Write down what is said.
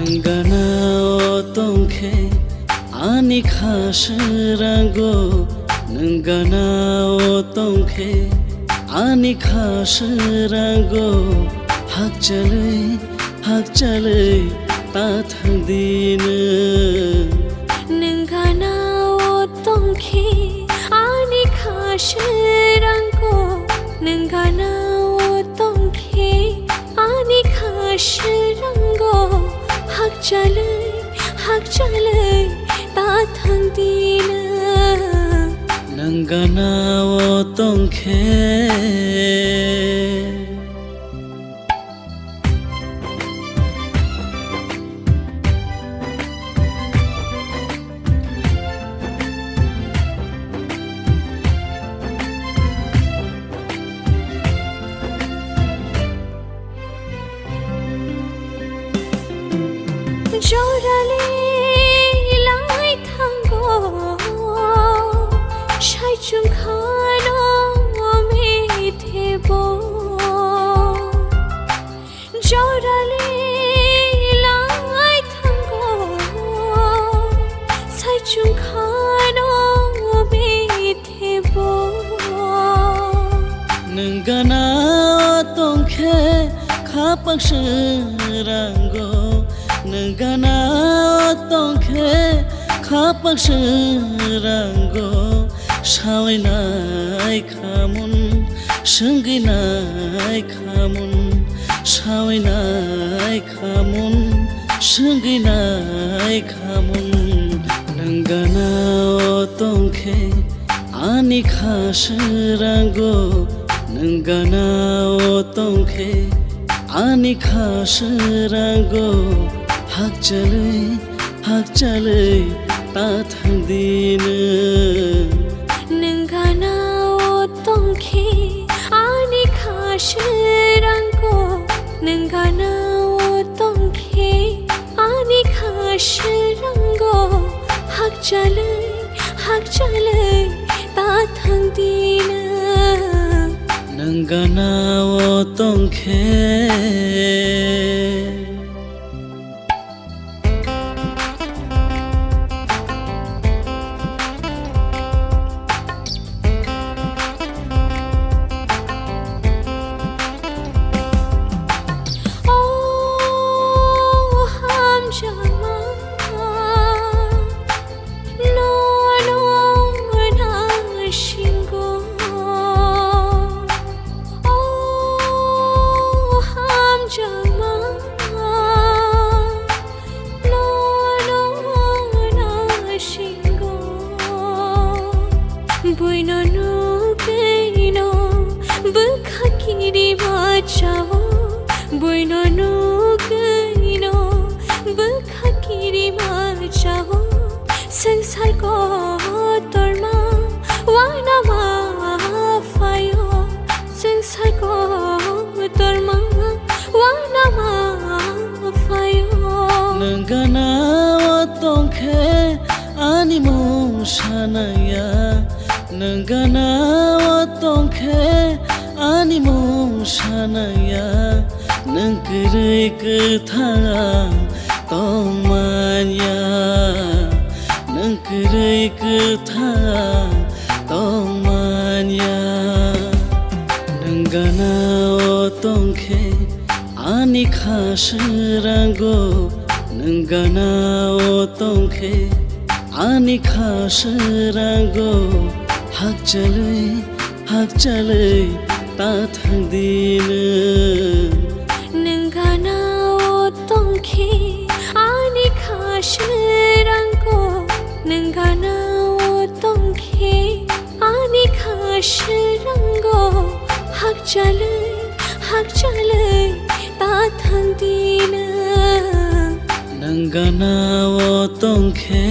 Nengana otongke ani khasrango Nengana otongke ani khasrango Hak chalai ta thangdina Nengana otongke ani khasrango Nengana otongke ani khasrango Hak chalai ta thangdina Nengana otongke Jorale lai thango shai chung khano me thebo Jorale lai thango shai chung khano me thebo Nengana otongke khapang shrango Nengana otongke khapang shrango Shawainai khamun shunginai khamun Shawainai khamun shunginai khamun Nengana otongke ani khasrango Nengana otongke ani khasrango Hak chalai ta thangdina Nengana otongke ani khasrango Nengana otongke ani khasrango Hak chalai ta thangdina Nengana otongke Buinonu keino bukhakiri machao Buinonu keino bukhakiri machao Sangsar ko torma wana ma fayo Sangsar ko torma wana ma fayo Nengana otongke ani mushanaya Nengana otongke ani mushanaya Nengkiri kethang tongmanya Nengkiri kethang tongmanya Nengana otongke ani khasrango Nengana otongke ani khasrango Hak chalai ta thangdina Nengana otongke ani khasrango Nengana otongke ani khasrango Hak hakchale ta thangdina nang gana o tongkhe